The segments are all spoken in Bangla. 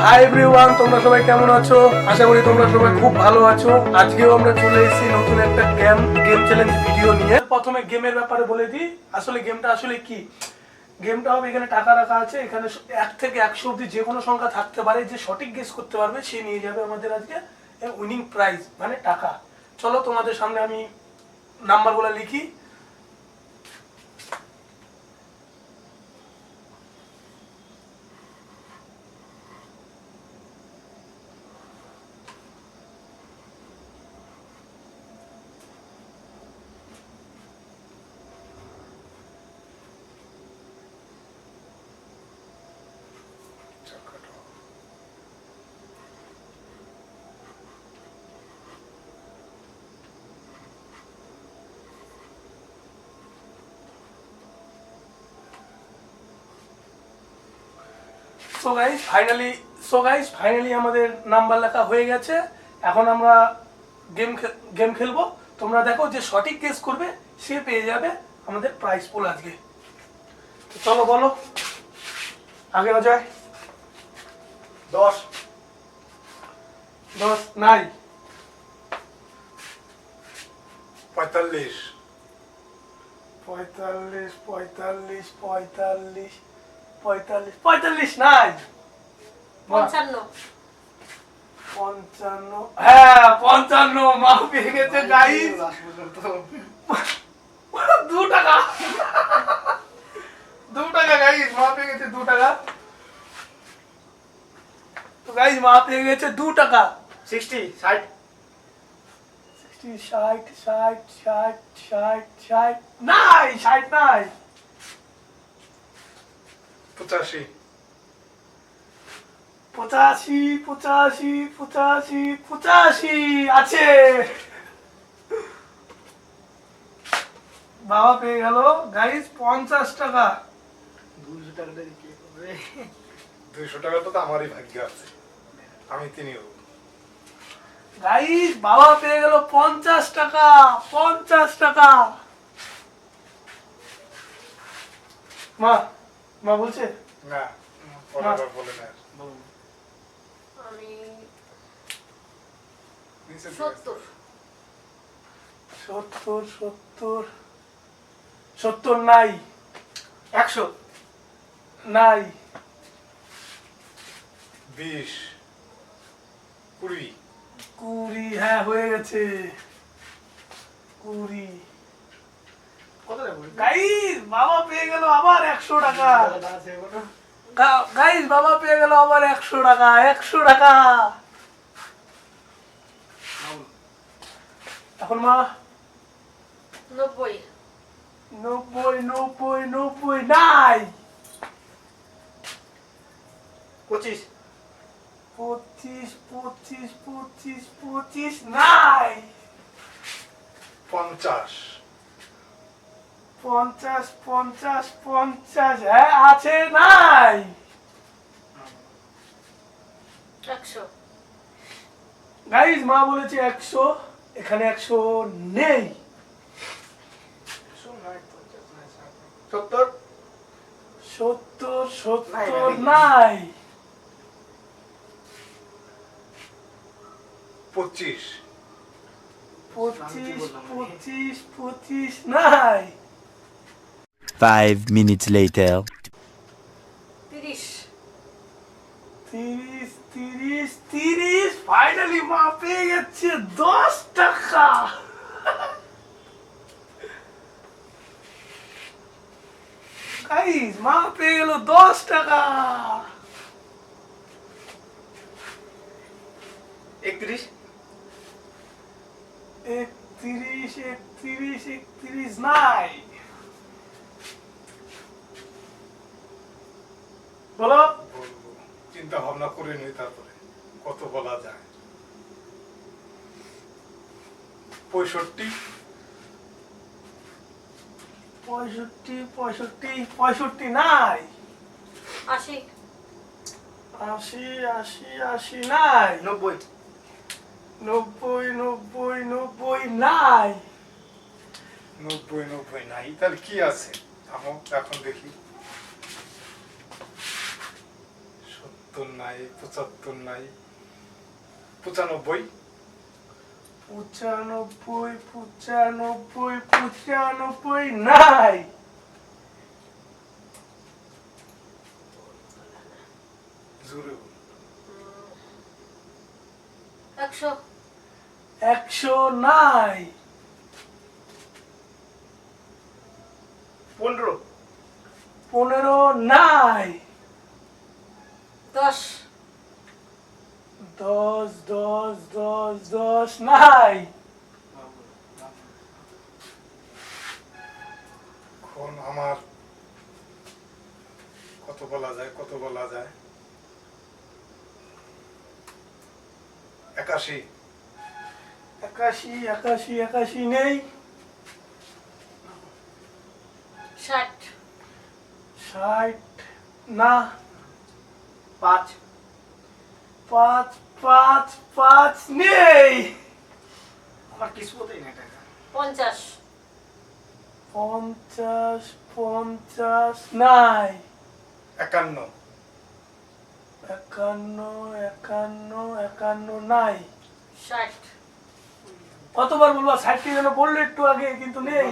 হাই এভরিওয়ান, তোমরা সবাই কেমন আছো? আশা করি তোমরা সবাই খুব ভালো আছো। আজকেও আমরা চলে এসেছি নতুন একটা গেম চ্যালেঞ্জ ভিডিও নিয়ে। প্রথমে গেমের ব্যাপারে বলে দিই, আসলে গেমটা আসলে কি। গেমটা হবে, এখানে টাকা রাখা আছে, এখানে 1 থেকে 100 অব্দি যে কোনো সংখ্যা থাকতে পারে, যে সঠিক গেস করতে পারবে সে নিয়ে যাবে আমাদের আজকে উইনিং প্রাইজ মানে টাকা। চলো তোমাদের সামনে আমি নাম্বারগুলো লিখি। সো গাইস ফাইনালি আমাদের নাম্বার লেখা হয়ে গেছে। এখন আমরা গেম খেলবো। তোমরা দেখো, যে সঠিক গেস করবে সে পেয়ে যাবে আমাদের প্রাইজ পুল আজকে। তো চলো বলো, আগে অজয়। 10 10 নাই। 45 45 45 45 45 45 নাই। 55 55, হ্যাঁ 55 মা পেয়ে গেছে গাইস। 2 টাকা 2 টাকা গাইস, মা পেয়ে গেছে 2 টাকা। তো গাইস মা পেয়ে গেছে 2 টাকা। 60 60 60 60 60 60 60 নাই, 60 নাই। 85 85 85 85 85 আছে। বাবা পেয়ে গেল গাইস 50 টাকা। 200 টাকা কি হবে? 200 টাকা তো আমারই ভাগ্য আছে, আমি তিনি হব। গাইস বাবা পেয়ে গেল 50 টাকা। 50 টাকা। মা মা বলছে না, পরেরবার বলে না। আমি নিচে 70 70 70 70 নাই। 100 নাই। 20 20 20, হ্যাঁ হয়ে গেছে 20। কত দেব? গাইস বাবা পেয়ে গেল আবার 100 টাকা। গাইস বাবা পেয়ে গেল আবার 100 টাকা। 100 টাকা। এখন মা 90 90 90 90 নাই। 25 25 25 25 25 নাই। 50 50 50 50, হ্যাঁ আছে নাই। 100 গাইস মা বলেছে 100, এখানে 100 নেই। 70 70 70 নাই। নাই। 25 25 25 25 নাই। 5 minutes later. 30 30 30 30, ফাইনালি মা পেয়ে গেছে 10 টাকা। গাইস মা পেয়ে গেল 10 টাকা। 31 31 31 31 নাই। বলো। বলবো, চিন্তা ভাবনা করে নিই তারপরে কত বলা যায়। 65 65 65 65 নাই। 80 80 80 80 নাই। 90 90 90 90 নাই। 90 90 নাই, তাহলে কি আছে? এখন দেখি। ৭০ নাই, ৭৫ নাই, ৯৫। 95 নাই। জোরে বল। 100 100 নাই। 15 15 নাই। 10 10 নাই। এখন আমার কত বলা যায়, 81 81 নেই। 60 না। 5 নেই। আমার কিসমতেই না টাকা। 50 50 নাই। 51 51 নাই। 60 কতবার বলবো? 60 যেন বললো একটু আগে, কিন্তু নেই।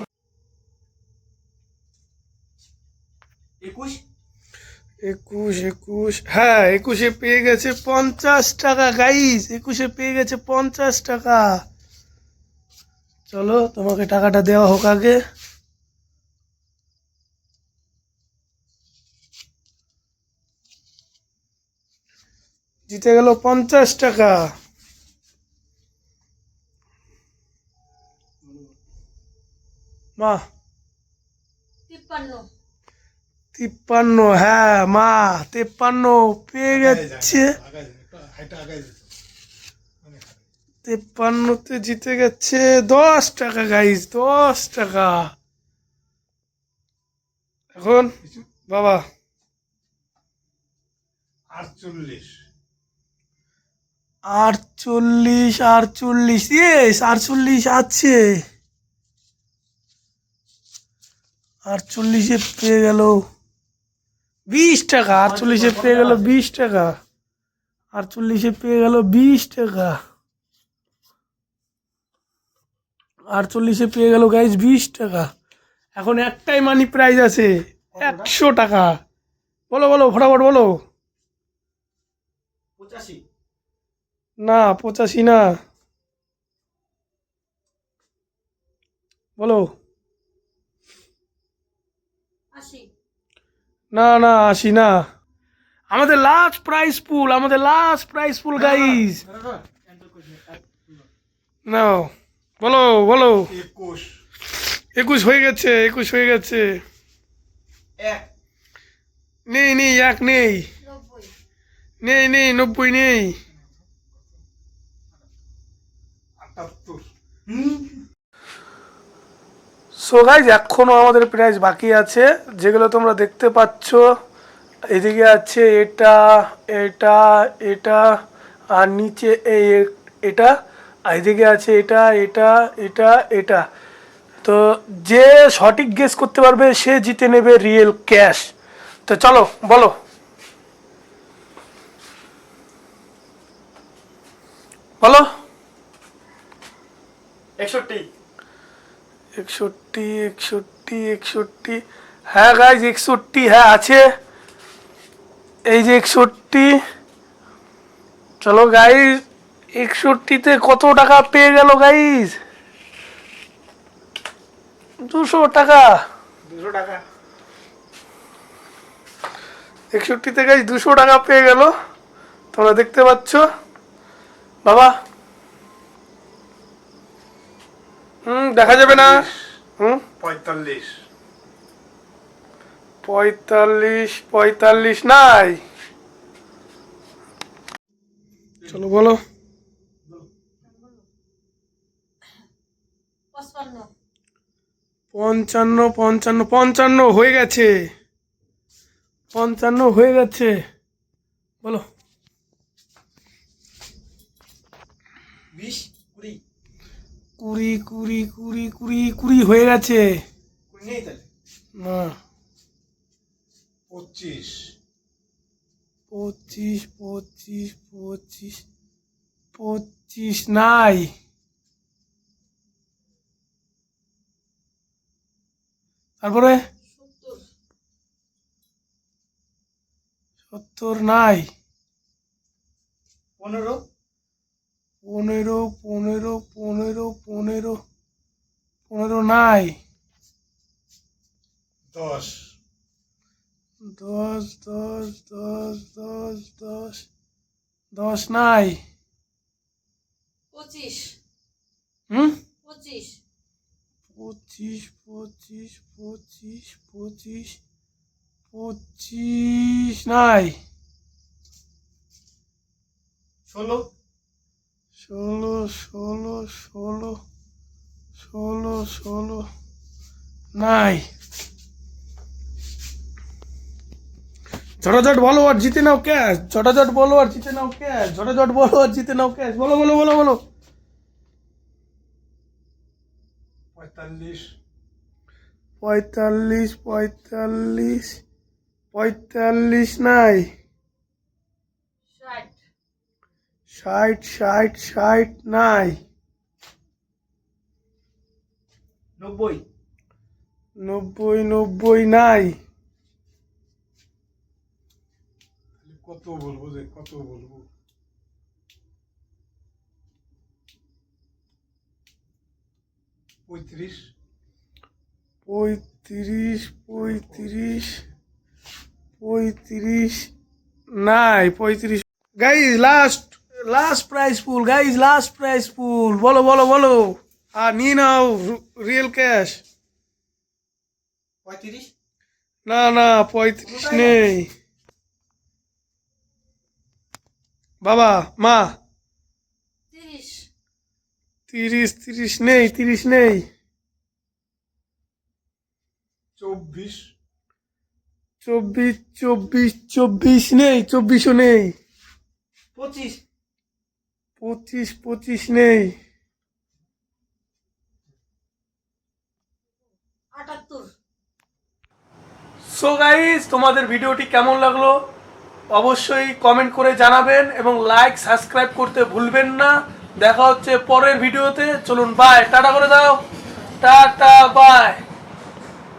21 21 হ্যাঁ, 21 পেয়ে গেছে 50 টাকা গাইস। 21 পেয়ে গেছে 50 টাকা। চলো তোমাকে টাকাটা দেওয়া হোক আগে। জিতে গেল 50 টাকা। মা 53 53 হ্যাঁ মা 53 পেয়ে গেছে। 53তে জিতে গেছে 10 টাকা গাইস, 10 টাকা। এখন বাবা 48 48 ইয়েস 48 আছে। 48 পেয়ে গেল 20 টাকা। 48 পেয়ে গেল 20 টাকা। 48 পেয়ে গেল 20 টাকা। 48 পেয়ে গেল গাইস 20 টাকা। এখন একটাই মানি প্রাইজ আছে 100 টাকা। বলো বলো ফটাফট বলো। 85 না 85 না, বলো। 80 না 80 না। আমাদের লাস্ট প্রাইস পুল গাইস। নাও বলো বলো। 21 21 হয়ে গেছে। 1 নেই 1 নেই। 90 নেই 90 নেই। 78 সো গাইজ এখনো আমাদের প্রাইস বাকি আছে, যেগুলো তোমরা দেখতে পাচ্ছ। এদিকে আছে এটা আর নিচে এটা, আর এদিকে আছে এটা। তো যে সঠিক গেস করতে পারবে সে জিতে নেবে রিয়েল ক্যাশ। তো চলো বলো। বলো 61 61 হ্যাঁ গাইজ 61 হ্যাঁ আছে। এই যে 61। চলো গাইজ 61তে কত টাকা পেয়ে গেল গাইজ? 200 টাকা। 200 টাকা। 61তে গাইজ 200 টাকা পেয়ে গেল। তোমরা দেখতে পাচ্ছ বাবা। দেখা যাবে না। 45 নাই। চলো বলো। 55 হয়ে গেছে। 55 হয়ে গেছে। বলো 20 20 হয়ে গেছে। 20 নেই তাহলে। না 25 পঁচিশ পঁচিশ পঁচিশ পঁচিশ নাই। তারপরে 70 সত্তর নাই। 15 পনেরো পনেরো পনেরো পনেরো পনেরো নাই। 10 দশ দশ দশ দশ দশ দশ নাই। 25 হুম 25 পঁচিশ পঁচিশ পঁচিশ পঁচিশ পঁচিশ নাই। 16 ষোলো ষোলো ষোলো ষোলো ষোলো নাই। ঝটাঝট বলো আর জিতে নাও ক্যাশ, ঝটাঝট বলো আর জিতে নাও ক্যাশ, ঝটাঝট বলো আর জিতে নাও ক্যাশ, বলো বলো বলো বলো। 45 পঁয়তাল্লিশ পঁয়তাল্লিশ পঁয়তাল্লিশ নাই। 60 ষাট ষাট ষাট নাই। 90 নব্বই নব্বই নাই। কত বলবো যে কত বলবো? 35 পঁয়ত্রিশ পঁয়ত্রিশ পঁয়ত্রিশ নাই। 35 গাইজ লাস্ট লাস্ট প্রাইস পুল, গাইজ লাস্ট প্রাইস পুল, বলো বলো বলো আর নিয়ে নাও রিয়েল ক্যাশ। 35 না না 35 নেই। বাবা মা 30 30 30 নেই, 30 নেই। 24 24 24 24 নেই, 24ও নেই। 25 25 25 নেই। 78 সো গাইস, তোমাদের ভিডিওটি কেমন লাগলো অবশ্যই কমেন্ট করে জানাবেন এবং লাইক সাবস্ক্রাইব করতে ভুলবেন না। দেখা হচ্ছে পরের ভিডিওতে। চলুন বাই, টাটা করে দাও, টাটা বাই।